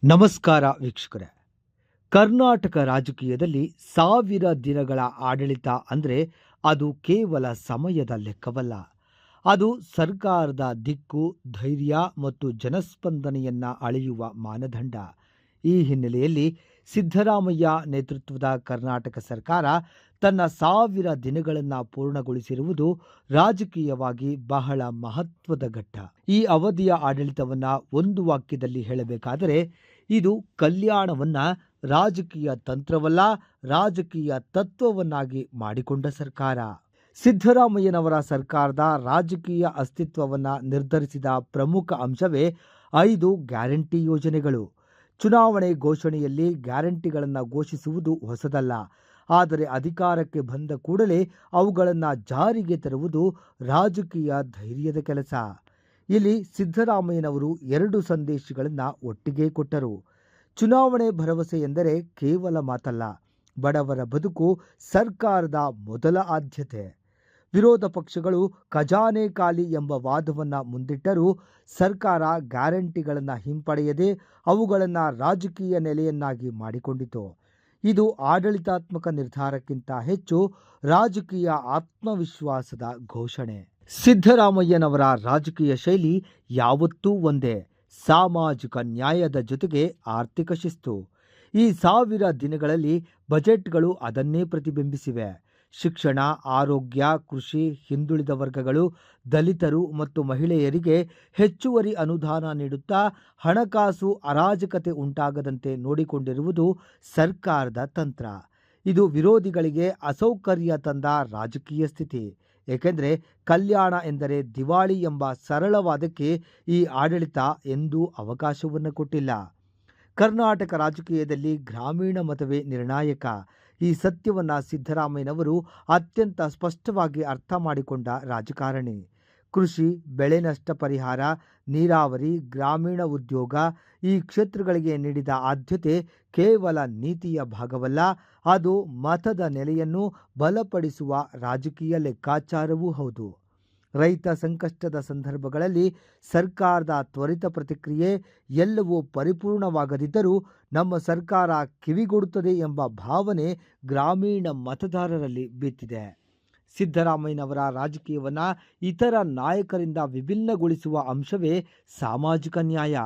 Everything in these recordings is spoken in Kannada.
ನಮಸ್ಕಾರ ವೀಕ್ಷಕರೇ. ಕರ್ನಾಟಕ ರಾಜಕೀಯದಲ್ಲಿ 1000 ದಿನಗಳ ಆಡಳಿತ ಅಂದರೆ ಅದು ಕೇವಲ ಸಮಯದ ಲೆಕ್ಕವಲ್ಲ. ಅದು ಸರ್ಕಾರದ ದಿಕ್ಕು, ಧೈರ್ಯ ಮತ್ತು ಜನಸ್ಪಂದನೆಯನ್ನು ಅಳೆಯುವ ಮಾನದಂಡ. ಈ ಹಿನ್ನೆಲೆಯಲ್ಲಿ ಸಿದ್ದರಾಮಯ್ಯ ನೇತೃತ್ವದ ಕರ್ನಾಟಕ ಸರ್ಕಾರ ತನ್ನ 1000 ದಿನಗಳನ್ನು ಪೂರ್ಣಗೊಳಿಸಿರುವುದು ರಾಜಕೀಯವಾಗಿ ಬಹಳ ಮಹತ್ವದ ಘಟ್ಟ. ಈ ಅವಧಿಯ ಆಡಳಿತವನ್ನು ಒಂದು ವಾಕ್ಯದಲ್ಲಿ ಹೇಳಬೇಕಾದರೆ ಇದು ಕಲ್ಯಾಣವನ್ನ ರಾಜಕೀಯ ತಂತ್ರವಲ್ಲ, ರಾಜಕೀಯ ತತ್ವವನ್ನಾಗಿ ಮಾಡಿಕೊಂಡ ಸರ್ಕಾರ. ಸಿದ್ದರಾಮಯ್ಯನವರ ಸರ್ಕಾರದ ರಾಜಕೀಯ ಅಸ್ತಿತ್ವವನ್ನು ನಿರ್ಧರಿಸಿದ ಪ್ರಮುಖ ಅಂಶವೇ 5 ಗ್ಯಾರಂಟಿ ಯೋಜನೆಗಳು. ಚುನಾವಣೆ ಘೋಷಣೆಯಲ್ಲಿ ಗ್ಯಾರಂಟಿಗಳನ್ನು ಘೋಷಿಸುವುದು ಹೊಸದಲ್ಲ, ಆದರೆ ಅಧಿಕಾರಕ್ಕೆ ಬಂದ ಕೂಡಲೇ ಅವುಗಳನ್ನು ಜಾರಿಗೆ ತರುವುದು ರಾಜಕೀಯ ಧೈರ್ಯದ ಕೆಲಸ. ಇಲ್ಲಿ ಸಿದ್ದರಾಮಯ್ಯನವರು 2 ಸಂದೇಶಗಳನ್ನು ಒಟ್ಟಿಗೆ ಕೊಟ್ಟರು. ಚುನಾವಣೆ ಭರವಸೆ ಎಂದರೆ ಕೇವಲ ಮಾತಲ್ಲ, ಬಡವರ ಬದುಕು ಸರ್ಕಾರದ ಮೊದಲ ಆದ್ಯತೆ. ವಿರೋಧ ಪಕ್ಷಗಳು ಖಜಾನೆ ಖಾಲಿ ಎಂಬ ವಾದವನ್ನು ಮುಂದಿಟ್ಟರೂ ಸರ್ಕಾರ ಗ್ಯಾರಂಟಿಗಳನ್ನು ಹಿಂಪಡೆಯದೆ ಅವುಗಳನ್ನು ರಾಜಕೀಯ ನೆಲೆಯನ್ನಾಗಿ ಮಾಡಿಕೊಂಡಿತು. ಇದು ಆಡಳಿತಾತ್ಮಕ ನಿರ್ಧಾರಕ್ಕಿಂತ ಹೆಚ್ಚು ರಾಜಕೀಯ ಆತ್ಮವಿಶ್ವಾಸದ ಘೋಷಣೆ. ಸಿದ್ದರಾಮಯ್ಯನವರ ರಾಜಕೀಯ ಶೈಲಿ ಯಾವತ್ತೂ ಒಂದೇ: ಸಾಮಾಜಿಕ ನ್ಯಾಯದ ಜೊತೆಗೆ ಆರ್ಥಿಕ ಶಿಸ್ತು. ಈ 1000 ದಿನಗಳಲ್ಲಿ ಬಜೆಟ್ಗಳು ಅದನ್ನೇ ಪ್ರತಿಬಿಂಬಿಸಿವೆ. ಶಿಕ್ಷಣ, ಆರೋಗ್ಯ, ಕೃಷಿ, ಹಿಂದುಳಿದ ವರ್ಗಗಳು, ದಲಿತರು ಮತ್ತು ಮಹಿಳೆಯರಿಗೆ ಹೆಚ್ಚುವರಿ ಅನುದಾನ ನೀಡುತ್ತಾ ಹಣಕಾಸು ಅರಾಜಕತೆ ಉಂಟಾಗದಂತೆ ನೋಡಿಕೊಂಡಿರುವುದು ಸರ್ಕಾರದ ತಂತ್ರ. ಇದು ವಿರೋಧಿಗಳಿಗೆ ಅಸೌಕರ್ಯ ತಂದ ರಾಜಕೀಯ ಸ್ಥಿತಿ. ಏಕೆಂದರೆ ಕಲ್ಯಾಣ ಎಂದರೆ ದಿವಾಳಿ ಎಂಬ ಸರಳವಾದಕ್ಕೆ ಈ ಆಡಳಿತ ಎಂದೂ ಅವಕಾಶವನ್ನು ಕೊಟ್ಟಿಲ್ಲ. ಕರ್ನಾಟಕ ರಾಜಕೀಯದಲ್ಲಿ ಗ್ರಾಮೀಣ ಮತವೇ ನಿರ್ಣಾಯಕ. ಈ ಸತ್ಯವನ್ನು ಸಿದ್ದರಾಮಯ್ಯನವರು ಅತ್ಯಂತ ಸ್ಪಷ್ಟವಾಗಿ ಅರ್ಥ ಮಾಡಿಕೊಂಡ ರಾಜಕಾರಣಿ. ಕೃಷಿ, ಬೆಳೆ ನಷ್ಟ ಪರಿಹಾರ, ನೀರಾವರಿ, ಗ್ರಾಮೀಣ ಉದ್ಯೋಗ ಈ ಕ್ಷೇತ್ರಗಳಿಗೆ ನೀಡಿದ ಆದ್ಯತೆ ಕೇವಲ ನೀತಿಯ ಭಾಗವಲ್ಲ, ಅದು ಮತದ ನೆಲೆಯನ್ನು ಬಲಪಡಿಸುವ ರಾಜಕೀಯ ಲೆಕ್ಕಾಚಾರವೂ ಹೌದು. ರೈತ ಸಂಕಷ್ಟದ ಸಂದರ್ಭಗಳಲ್ಲಿ ಸರ್ಕಾರದ ತ್ವರಿತ ಪ್ರತಿಕ್ರಿಯೆ ಎಲ್ಲವೂ ಪರಿಪೂರ್ಣವಾಗದಿದ್ದರೂ ನಮ್ಮ ಸರ್ಕಾರ ಕಿವಿಗೊಡುತ್ತದೆ ಎಂಬ ಭಾವನೆ ಗ್ರಾಮೀಣ ಮತದಾರರಲ್ಲಿ ಬಿತ್ತಿದೆ. ಸಿದ್ದರಾಮಯ್ಯನವರ ರಾಜಕೀಯವನ್ನು ಇತರ ನಾಯಕರಿಂದ ವಿಭಿನ್ನಗೊಳಿಸುವ ಅಂಶವೇ ಸಾಮಾಜಿಕ ನ್ಯಾಯ.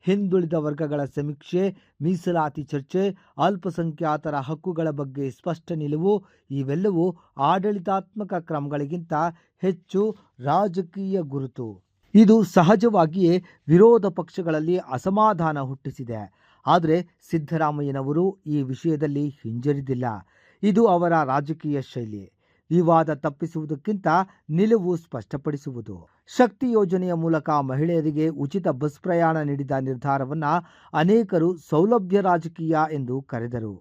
ಹಿಂದುಳಿದ ವರ್ಗಗಳ ಸಮೀಕ್ಷೆ, ಮೀಸಲಾತಿ ಚರ್ಚೆ, ಅಲ್ಪಸಂಖ್ಯಾತರ ಹಕ್ಕುಗಳ ಬಗ್ಗೆ ಸ್ಪಷ್ಟ ನಿಲುವು ಇವೆಲ್ಲವೂ ಆಡಳಿತಾತ್ಮಕ ಕ್ರಮಗಳಿಗಿಂತ ಹೆಚ್ಚು ರಾಜಕೀಯ ಗುರುತು. ಇದು ಸಹಜವಾಗಿಯೇ ವಿರೋಧ ಪಕ್ಷಗಳಲ್ಲಿ ಅಸಮಾಧಾನ ಹುಟ್ಟಿಸಿದೆ. ಆದರೆ ಸಿದ್ದರಾಮಯ್ಯನವರು ಈ ವಿಷಯದಲ್ಲಿ ಹಿಂಜರಿದಿಲ್ಲ. ಇದು ಅವರ ರಾಜಕೀಯ ಶೈಲಿ. ವಿವಾದ ತಪ್ಪಿಸುವುದಕ್ಕಿಂತ ನಿಲುವು ಸ್ಪಷ್ಟಪಡಿಸುವುದು. ಶಕ್ತಿ ಯೋಜನೆಯ ಮೂಲಕ ಮಹಿಳೆಯರಿಗೆ ಉಚಿತ ಬಸ್ ಪ್ರಯಾಣ ನೀಡಿದ ನಿರ್ಧಾರವನ್ನು ಅನೇಕರು ಸೌಲಭ್ಯ ರಾಜಕೀಯ ಎಂದು ಕರೆದರು.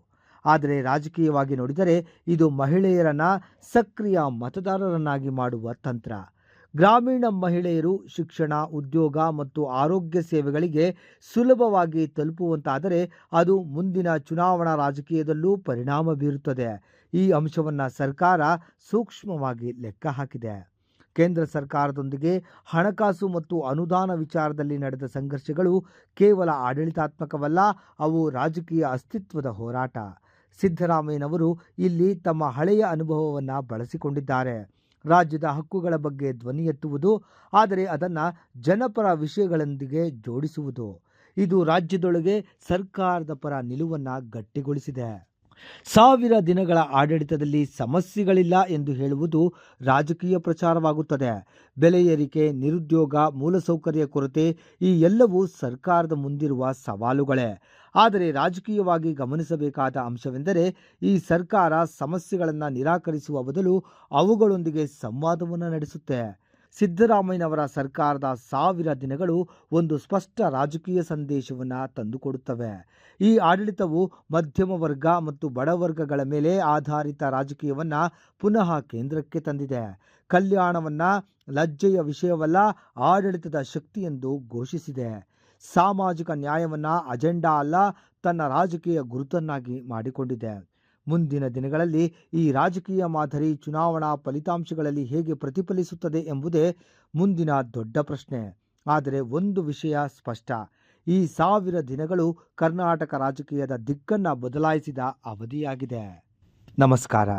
ಆದರೆ ರಾಜಕೀಯವಾಗಿ ನೋಡಿದರೆ ಇದು ಮಹಿಳೆಯರನ್ನು ಸಕ್ರಿಯ ಮತದಾರರನ್ನಾಗಿ ಮಾಡುವ ತಂತ್ರ. ಗ್ರಾಮೀಣ ಮಹಿಳೆಯರು ಶಿಕ್ಷಣ, ಉದ್ಯೋಗ ಮತ್ತು ಆರೋಗ್ಯ ಸೇವೆಗಳಿಗೆ ಸುಲಭವಾಗಿ ತಲುಪುವಂತಾದರೆ ಅದು ಮುಂದಿನ ಚುನಾವಣಾ ರಾಜಕೀಯದಲ್ಲೂ ಪರಿಣಾಮ ಬೀರುತ್ತದೆ. ಈ ಅಂಶವನ್ನು ಸರ್ಕಾರ ಸೂಕ್ಷ್ಮವಾಗಿ ಲೆಕ್ಕ ಹಾಕಿದೆ. ಕೇಂದ್ರ ಸರ್ಕಾರದೊಂದಿಗೆ ಹಣಕಾಸು ಮತ್ತು ಅನುದಾನ ವಿಚಾರದಲ್ಲಿ ನಡೆದ ಸಂಘರ್ಷಗಳು ಕೇವಲ ಆಡಳಿತಾತ್ಮಕವಲ್ಲ, ಅವು ರಾಜಕೀಯ ಅಸ್ತಿತ್ವದ ಹೋರಾಟ. ಸಿದ್ದರಾಮಯ್ಯನವರು ಇಲ್ಲಿ ತಮ್ಮ ಹಳೆಯ ಅನುಭವವನ್ನು ಬಳಸಿಕೊಂಡಿದ್ದಾರೆ. ರಾಜ್ಯದ ಹಕ್ಕುಗಳ ಬಗ್ಗೆ ಧ್ವನಿ ಎತ್ತುವುದು, ಆದರೆ ಅದನ್ನು ಜನಪರ ವಿಷಯಗಳೊಂದಿಗೆ ಜೋಡಿಸುವುದು. ಇದು ರಾಜ್ಯದೊಳಗೆ ಸರ್ಕಾರದ ಪರ ನಿಲುವನ್ನು ಗಟ್ಟಿಗೊಳಿಸಿದೆ. 1000 ದಿನಗಳ ಆಡಳಿತದಲ್ಲಿ ಸಮಸ್ಯೆಗಳಿಲ್ಲ ಎಂದು ಹೇಳುವುದು ರಾಜಕೀಯ ಪ್ರಚಾರವಾಗುತ್ತದೆ. ಬೆಲೆ ಏರಿಕೆ, ನಿರುದ್ಯೋಗ, ಮೂಲಸೌಕರ್ಯ ಕೊರತೆ ಈ ಎಲ್ಲವೂ ಸರ್ಕಾರದ ಮುಂದಿರುವ ಸವಾಲುಗಳೇ. ಆದರೆ ರಾಜಕೀಯವಾಗಿ ಗಮನಿಸಬೇಕಾದ ಅಂಶವೆಂದರೆ ಈ ಸರ್ಕಾರ ಸಮಸ್ಯೆಗಳನ್ನು ನಿರಾಕರಿಸುವ ಬದಲು ಅವುಗಳೊಂದಿಗೆ ಸಂವಾದವನ್ನು ನಡೆಸುತ್ತೆ. ಸಿದ್ದರಾಮಯ್ಯನವರ ಸರ್ಕಾರದ 1000 ದಿನಗಳು ಒಂದು ಸ್ಪಷ್ಟ ರಾಜಕೀಯ ಸಂದೇಶವನ್ನು ತಂದುಕೊಡುತ್ತವೆ. ಈ ಆಡಳಿತವು ಮಧ್ಯಮ ವರ್ಗ ಮತ್ತು ಬಡವರ್ಗಗಳ ಮೇಲೆ ಆಧಾರಿತ ರಾಜಕೀಯವನ್ನು ಪುನಃ ಕೇಂದ್ರಕ್ಕೆ ತಂದಿದೆ. ಕಲ್ಯಾಣವನ್ನು ಲಜ್ಜೆಯ ವಿಷಯವಲ್ಲ, ಆಡಳಿತದ ಶಕ್ತಿ ಎಂದು ಘೋಷಿಸಿದೆ. ಸಾಮಾಜಿಕ ನ್ಯಾಯವನ್ನು ಅಜೆಂಡಾ ಅಲ್ಲ, ತನ್ನ ರಾಜಕೀಯ ಗುರುತನ್ನಾಗಿ ಮಾಡಿಕೊಂಡಿದೆ. ಮುಂದಿನ ದಿನಗಳಲ್ಲಿ ಈ ರಾಜಕೀಯ ಮಾದರಿ ಚುನಾವಣಾ ಫಲಿತಾಂಶಗಳಲ್ಲಿ ಹೇಗೆ ಪ್ರತಿಫಲಿಸುತ್ತದೆ ಎಂಬುದೇ ಮುಂದಿನ ದೊಡ್ಡ ಪ್ರಶ್ನೆ. ಆದರೆ ಒಂದು ವಿಷಯ ಸ್ಪಷ್ಟ: ಈ 1000 ದಿನಗಳು ಕರ್ನಾಟಕ ರಾಜಕೀಯದ ದಿಕ್ಕನ್ನು ಬದಲಾಯಿಸಿದ ಅವಧಿಯಾಗಿದೆ. ನಮಸ್ಕಾರ.